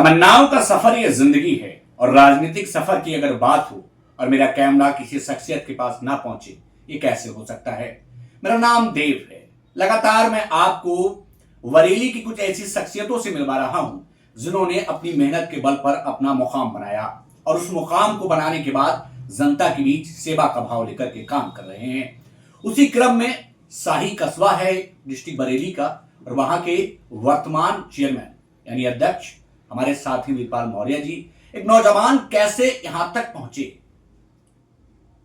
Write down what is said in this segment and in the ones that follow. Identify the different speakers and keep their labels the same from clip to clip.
Speaker 1: तमन्नाओं का सफर ये जिंदगी है और राजनीतिक सफर की अगर बात हो और मेरा कैमरा किसी शख्सियत के पास ना पहुंचे, ये कैसे हो सकता है। मेरा नाम देव है। लगातार मैं आपको बरेली की कुछ ऐसी शख्सियतों से मिलवा रहा हूं जिन्होंने अपनी मेहनत के बल पर अपना मुकाम बनाया और उस मुकाम को बनाने के बाद जनता के बीच सेवा का भाव लेकर के काम कर रहे हैं। उसी क्रम में शाही कस्बा है डिस्ट्रिक्ट बरेली का और वहां के वर्तमान चेयरमैन यानी अध्यक्ष हमारे साथी वीरपाल मौर्य जी, एक नौजवान कैसे यहां तक पहुंचे,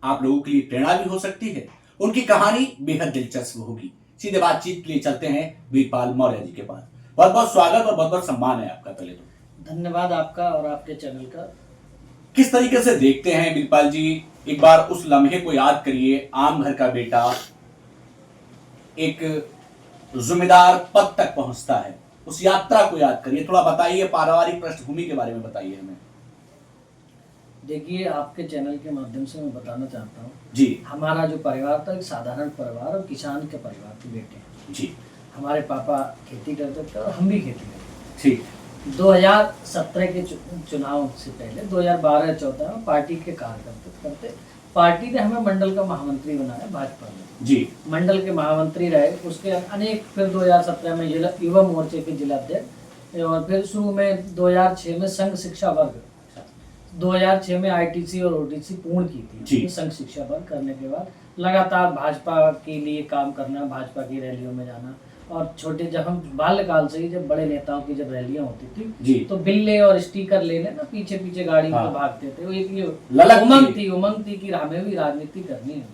Speaker 1: आप लोगों के लिए प्रेरणा भी हो सकती है। उनकी कहानी बेहद दिलचस्प होगी। सीधे बातचीत के लिए चलते हैं वीरपाल मौर्य जी के पास। बहुत बहुत स्वागत और बहुत बहुत सम्मान है आपका। पहले तो
Speaker 2: धन्यवाद आपका और आपके चैनल का।
Speaker 1: किस तरीके से देखते हैं वीरपाल जी, एक बार उस लम्हे को याद करिए। आम घर का बेटा एक जिम्मेदार पद तक पहुंचता है, उस यात्रा को याद करिए। थोड़ा बताइए, पारिवारिक पृष्ठभूमि के बारे में बताइए हमें।
Speaker 2: देखिए, आपके चैनल के माध्यम से मैं बताना चाहता हूँ
Speaker 1: जी।
Speaker 2: हमारा जो परिवार था एक साधारण परिवार और किसान के परिवार के बेटे हैं।
Speaker 1: जी।
Speaker 2: हमारे पापा खेती करते थे और हम भी खेती करते
Speaker 1: ठीक।
Speaker 2: थे। 2017 के चुनाव से पहले 2012-14 में पार्टी के कार्य करते पार्टी ने हमें मंडल का महामंत्री बनाया भाजपा में।
Speaker 1: जी। मंडल
Speaker 2: के महामंत्री रहे, उसके अनेक फिर 2017 में युवा मोर्चे के जिला अध्यक्ष और फिर शुरू में 2006 में संघ शिक्षा वर्ग, 2006 में आईटीसी और ओटीसी पूर्ण की थी। संघ शिक्षा वर्ग करने के बाद लगातार भाजपा के लिए काम करना, भाजपा की रैलियों में जाना और छोटे जब हम बाल्यकाल से ही जब बड़े नेताओं की जब रैलियां होती थी तो बिल्ले और स्टिकर लेने ना पीछे पीछे गाड़ी में भागते थे। वो एक उमंग थी कि हमें भी राजनीति करनी है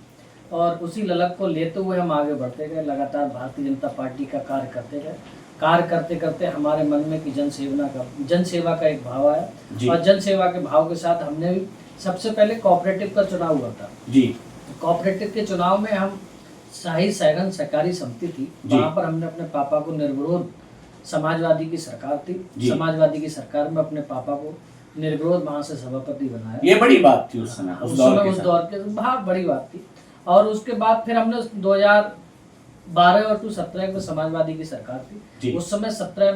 Speaker 2: और उसी ललक को लेते हुए हम आगे बढ़ते गए। लगातार भारतीय जनता पार्टी का कार्य करते गए। कार्य करते करते हमारे मन में कि जनसेवा का एक भाव आया और जनसेवा के भाव के साथ हमने भी सबसे पहले कोऑपरेटिव का चुनाव हुआ था। कोऑपरेटिव के चुनाव में हम शाही सैगन सहकारी समिति थी, वहाँ पर हमने अपने पापा को निर्विरोध, समाजवादी की सरकार थी, समाजवादी की सरकार में अपने पापा को निर्विरोध वहाँ से सभापति बनाया।
Speaker 1: ये बड़ी बात थी उस समय,
Speaker 2: उस दौर के बहुत बड़ी बात थी। और उसके बाद फिर हमने 2012 और 2017 में समाजवादी की सरकार थी। उस समय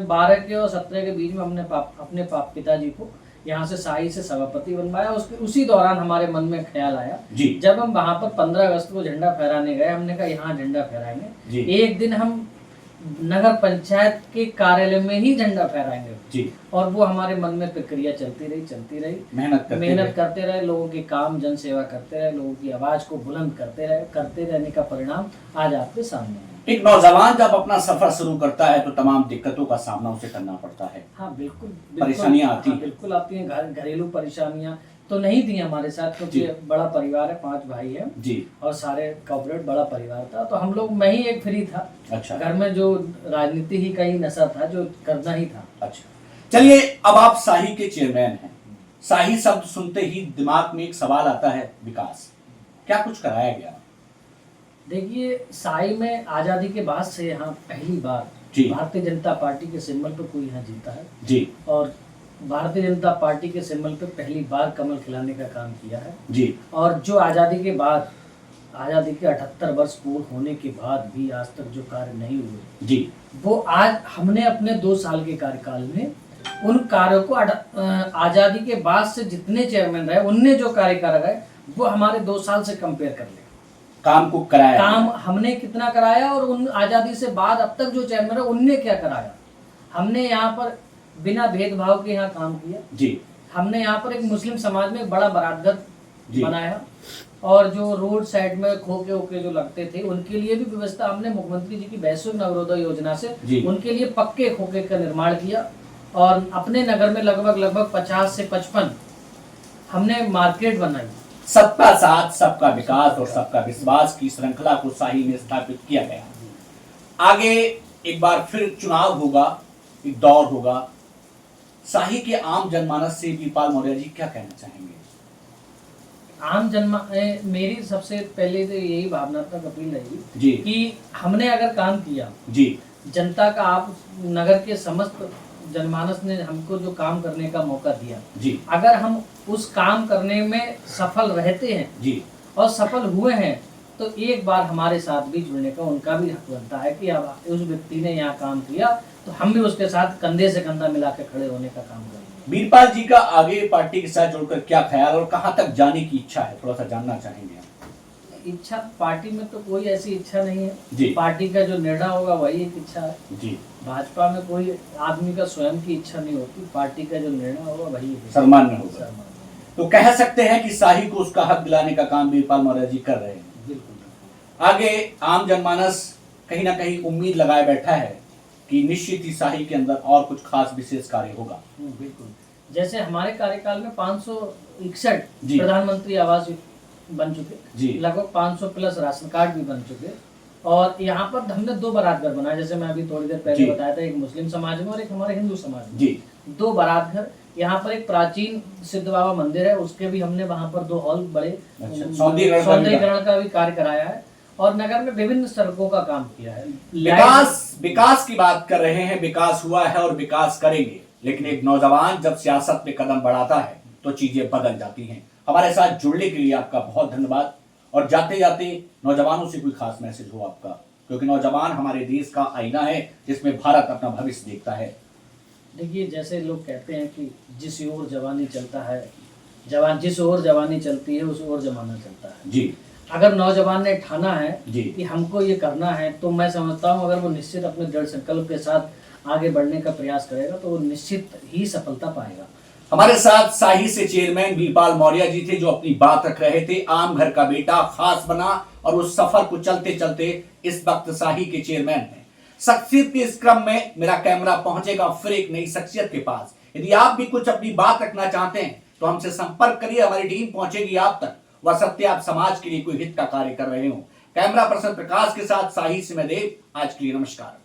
Speaker 2: 12 के और 17 के बीच में हमने अपने पिताजी को यहाँ से शाही से सभापति बनवाया। उसी दौरान हमारे मन में ख्याल आया, जब हम वहाँ पर 15 अगस्त को झंडा फहराने गए, हमने कहा यहाँ झंडा फहराएंगे, एक दिन हम नगर पंचायत के कार्यालय में ही झंडा फहराएंगे। और वो हमारे मन में प्रक्रिया चलती रही, मेहनत करते रहे, लोगों के काम जन सेवा करते रहे, लोगों की आवाज को बुलंद करते रहने का परिणाम आज आपके सामने है।
Speaker 1: एक नौजवान जब अपना सफर शुरू करता है तो तमाम दिक्कतों का सामना उसे करना पड़ता है।
Speaker 2: हाँ बिल्कुल,
Speaker 1: परेशानियां आती हैं।
Speaker 2: बिल्कुल आती हैं। घरेलू परेशानियां तो नहीं थी हमारे साथ, क्योंकि बड़ा परिवार है, 5 भाई है और सारे कॉर्पोरेट बड़ा परिवार था। तो हम लोग, मैं ही एक फ्री था। अच्छा। घर में जो राजनीति ही का ही नशा था, जो करना ही था।
Speaker 1: अच्छा, चलिए अब आप शाही के चेयरमैन हैं। शाही शब्द सुनते ही दिमाग में एक सवाल आता है, विकास। क्या कुछ कराया गया?
Speaker 2: देखिए, शाही में आजादी के बाद से यहाँ पहली बार भारतीय जनता पार्टी के सिंबल पे कोई यहाँ जीता है और भारतीय जनता पार्टी के सिंबल पे पहली बार कमल खिलाने का काम किया है। और जो आज़ादी के बाद, आज़ादी के 78 वर्ष पूर्ण होने के बाद भी आज तक जो कार्य नहीं हुए, वो आज हमने अपने 2 साल के कार्यकाल में उन कार्यों को, आज़ादी के बाद से जितने चेयरमैन रहे उनने जो कार्य कर गए वो हमारे 2 साल से कंपेयर कर ले।
Speaker 1: काम को कराया,
Speaker 2: काम हमने कितना कराया और उन आज़ादी से बाद अब तक जो चेयरमैन है उनने क्या कराया। हमने यहाँ पर बिना भेदभाव के यहाँ काम किया। हमने यहाँ पर एक मुस्लिम समाज में एक बड़ा बारातघर बनाया और जो रोड साइड में खोखे ओके जो लगते थे उनके लिए भी व्यवस्था हमने मुख्यमंत्री जी की वैश्विक नगरोदय योजना से उनके लिए पक्के खोखे का निर्माण किया। और अपने नगर में लगभग 50 से 55 हमने मार्केट बनाई।
Speaker 1: सबका साथ, सबका विकास और सबका विश्वास की श्रृंखला को शाही में स्थापित किया गया। आगे एक बार फिर चुनाव होगा, एक दौर होगा। शाही के आम जनमानस से वीरपाल मौर्य जी क्या कहना चाहेंगे?
Speaker 2: मेरी सबसे पहले तो यही भावनात्मक अपील रहेगी कि हमने अगर काम किया, जनता का, आप नगर के समस्त जनमानस ने हमको जो काम करने का मौका दिया, अगर हम उस काम करने में सफल रहते हैं और सफल हुए हैं तो एक बार हमारे साथ भी जुड़ने का उनका भी हक बनता है कि अब उस व्यक्ति ने यहाँ काम किया तो हम भी उसके साथ कंधे से कंधा मिला के खड़े होने का काम करेंगे।
Speaker 1: वीरपाल जी का आगे पार्टी के साथ जुड़कर क्या ख्याल और कहां तक जाने की इच्छा है, थोड़ा सा जानना चाहेंगे हम।
Speaker 2: इच्छा पार्टी में तो कोई ऐसी इच्छा नहीं
Speaker 1: जी।
Speaker 2: है, पार्टी का जो निर्णय होगा वही एक इच्छा है।
Speaker 1: जी।
Speaker 2: भाजपा में कोई आदमी का स्वयं की इच्छा नहीं होती, पार्टी का जो निर्णय होगा वही
Speaker 1: सम्मान्य होगा। तो कह सकते हैं कि शाही को उसका हक दिलाने का काम वीरपाल मौर्य जी कर रहे हैं।
Speaker 2: बिल्कुल।
Speaker 1: आगे आम जनमानस कहीं ना कहीं उम्मीद लगाए बैठा है कि निश्चित ही शाही के अंदर और कुछ खास विशेष कार्य होगा।
Speaker 2: बिल्कुल। जैसे हमारे कार्यकाल में 561
Speaker 1: जी।
Speaker 2: प्रधानमंत्री आवास बन चुके
Speaker 1: जी।
Speaker 2: लगभग 500 प्लस राशन कार्ड भी बन चुके, और यहाँ पर हमने 2 बारात घर बनाए, जैसे मैं अभी थोड़ी देर
Speaker 1: जी।
Speaker 2: पहले बताया था, एक मुस्लिम समाज में और एक हमारे हिंदू समाज में।
Speaker 1: जी।
Speaker 2: 2 बारात घर। यहाँ पर एक प्राचीन सिद्ध बाबा मंदिर है, उसके भी हमने वहाँ पर 2 हॉल बड़े
Speaker 1: अच्छा, सौंदर्यीकरण
Speaker 2: का भी कार्य कराया है, और नगर में विभिन्न सड़कों का काम किया है।
Speaker 1: विकास की बात कर रहे हैं, विकास हुआ है और विकास करेंगे, लेकिन एक नौजवान जब सियासत में कदम बढ़ाता है तो चीजें बदल जाती हैं। हमारे साथ जुड़ने के लिए आपका बहुत धन्यवाद, और जाते जाते नौजवानों से कोई खास मैसेज हो आपका, क्योंकि नौजवान हमारे देश का आईना है जिसमें भारत अपना भविष्य देखता है।
Speaker 2: देखिए, जैसे लोग कहते हैं कि जिस ओर जवानी चलता है, जिस ओर जवानी चलती है उस ओर जमाना चलता है।
Speaker 1: जी।
Speaker 2: अगर नौजवान ने ठाना है
Speaker 1: जी।
Speaker 2: कि हमको ये करना है, तो मैं समझता हूँ अगर वो निश्चित अपने दृढ़ संकल्प के साथ आगे बढ़ने का प्रयास करेगा तो वो निश्चित ही सफलता पाएगा।
Speaker 1: हमारे साथ शाही से चेयरमैन वीरपाल मौर्य जी थे, जो अपनी बात रख रहे थे। आम घर का बेटा खास बना और उस सफर को चलते चलते इस वक्त शाही के चेयरमैन हैं। शख्सियत के इस क्रम में मेरा कैमरा पहुंचेगा फिर एक नई शख्सियत के पास। यदि आप भी कुछ अपनी बात रखना चाहते हैं तो हमसे संपर्क करिए, हमारी टीम पहुंचेगी आप तक। वह सत्य आप समाज के लिए कोई हित का कार्य कर रहे हो। कैमरा पर्सन प्रकाश के साथ शाही से मैं देव, आज के लिए नमस्कार।